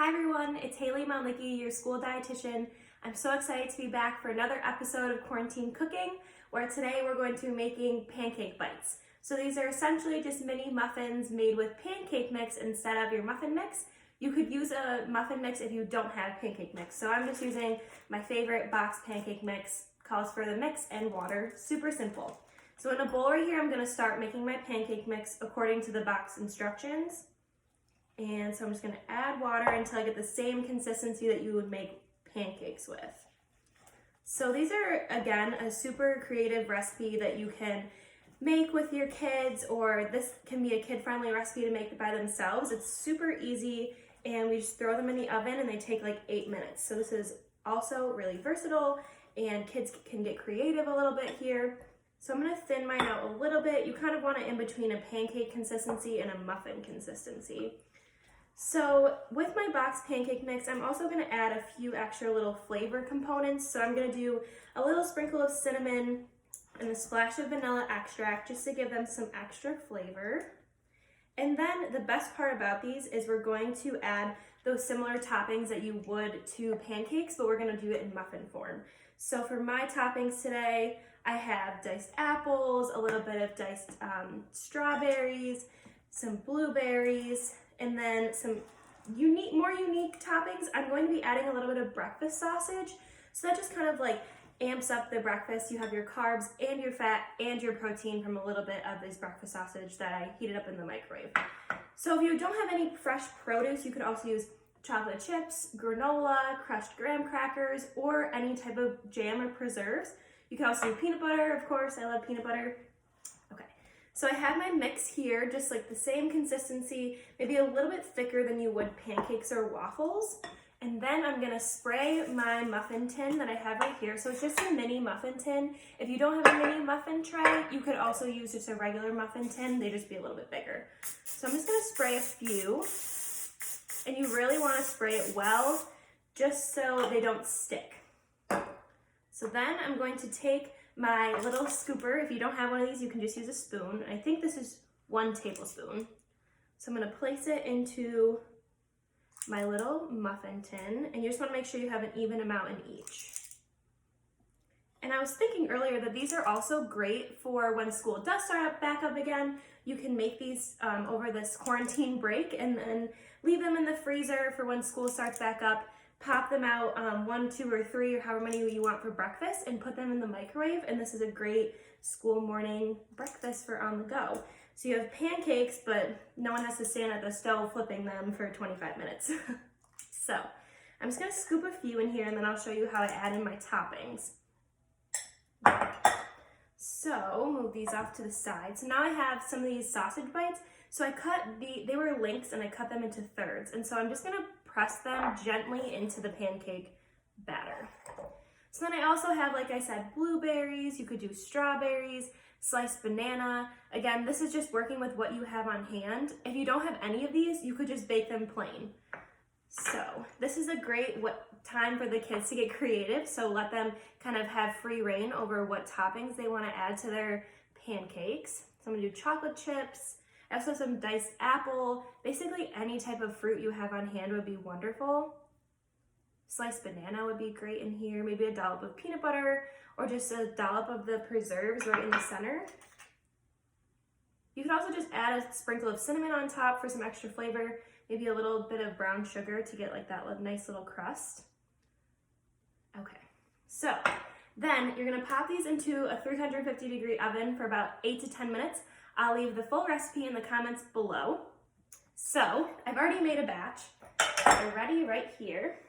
Hi everyone, it's Haley Malnicki, your school dietitian. I'm so excited to be back for another episode of Quarantine Cooking, where today we're going to be making pancake bites. So these are essentially just mini muffins made with pancake mix instead of your muffin mix. You could use a muffin mix if you don't have pancake mix. So I'm just using my favorite box pancake mix, calls for the mix and water, super simple. So in a bowl right here, I'm gonna start making my pancake mix according to the box instructions. And so I'm just gonna add water until I get the same consistency that you would make pancakes with. So these are, again, a super creative recipe that you can make with your kids, or this can be a kid-friendly recipe to make by themselves. It's super easy, and we just throw them in the oven and they take like 8 minutes. So this is also really versatile, and kids can get creative a little bit here. So I'm gonna thin mine out a little bit. You kind of want it in between a pancake consistency and a muffin consistency. So with my box pancake mix, I'm also gonna add a few extra little flavor components. So I'm gonna do a little sprinkle of cinnamon and a splash of vanilla extract just to give them some extra flavor. And then the best part about these is we're going to add those similar toppings that you would to pancakes, but we're gonna do it in muffin form. So for my toppings today, I have diced apples, a little bit of diced strawberries, some blueberries, and then some more unique toppings. I'm going to be adding a little bit of breakfast sausage. So that just kind of like amps up the breakfast. You have your carbs and your fat and your protein from a little bit of this breakfast sausage that I heated up in the microwave. So if you don't have any fresh produce, you could also use chocolate chips, granola, crushed graham crackers, or any type of jam or preserves. You can also do peanut butter, of course. I love peanut butter. So I have my mix here, just like the same consistency, maybe a little bit thicker than you would pancakes or waffles. And then I'm gonna spray my muffin tin that I have right here. So it's just a mini muffin tin. If you don't have a mini muffin tray, you could also use just a regular muffin tin. They just be a little bit bigger. So I'm just gonna spray a few. And you really wanna spray it well, just so they don't stick. So then I'm going to take my little scooper. If you don't have one of these, you can just use a spoon. I think this is 1 tablespoon. So I'm gonna place it into my little muffin tin, and you just wanna make sure you have an even amount in each. And I was thinking earlier that these are also great for when school does start back up again. You can make these over this quarantine break and then leave them in the freezer for when school starts back up. Pop them out 1, 2, or 3, or however many you want for breakfast, and put them in the microwave. And this is a great school morning breakfast for on the go. So you have pancakes, but no one has to stand at the stove flipping them for 25 minutes. So I'm just gonna scoop a few in here, and then I'll show you how I add in my toppings. So move these off to the side. So now I have some of these sausage bites. So I cut they were lengths, and I cut them into thirds. And so I'm just gonna press them gently into the pancake batter. So then I also have, like I said, blueberries. You could do strawberries, sliced banana. Again, this is just working with what you have on hand. If you don't have any of these, you could just bake them plain. So this is a great time for the kids to get creative. So let them kind of have free reign over what toppings they want to add to their pancakes. So I'm gonna do chocolate chips. I also have some diced apple. Basically any type of fruit you have on hand would be wonderful. Sliced banana would be great in here. Maybe a dollop of peanut butter, or just a dollop of the preserves right in the center. You could also just add a sprinkle of cinnamon on top for some extra flavor. Maybe a little bit of brown sugar to get like that nice little crust. Okay, so then you're gonna pop these into a 350-degree oven for about 8 to 10 minutes. I'll leave the full recipe in the comments below. So I've already made a batch. They're ready right here.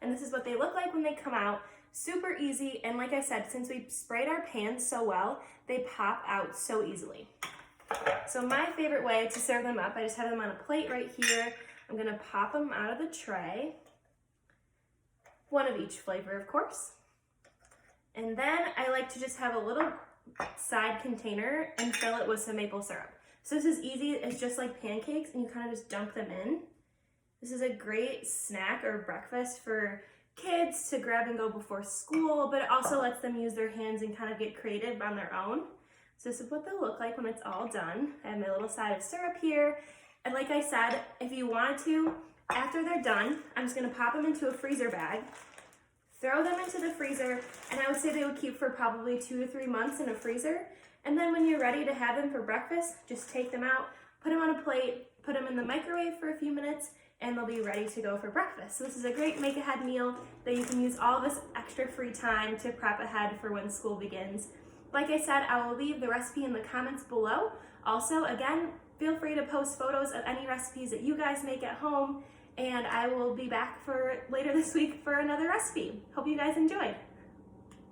And this is what they look like when they come out. Super easy, and like I said, since we sprayed our pans so well, they pop out so easily. So my favorite way to serve them up, I just have them on a plate right here. I'm gonna pop them out of the tray. 1 of each flavor, of course. And then I like to just have a little side container and fill it with some maple syrup. So this is easy. It's just like pancakes, and you kind of just dunk them in. This is a great snack or breakfast for kids to grab and go before school, but it also lets them use their hands and kind of get creative on their own. So this is what they'll look like when it's all done. I have my little side of syrup here. And like I said, if you wanted to, After they're done, I'm just gonna pop them into a freezer bag, throw them into the freezer, and I would say they would keep for probably 2 to 3 months in a freezer. And then when you're ready to have them for breakfast, just take them out, put them on a plate, put them in the microwave for a few minutes, and they'll be ready to go for breakfast. So this is a great make-ahead meal that you can use all this extra free time to prep ahead for when school begins. Like I said, I will leave the recipe in the comments below. Also, again, feel free to post photos of any recipes that you guys make at home, and I will be back for later this week for another recipe. Hope you guys enjoyed.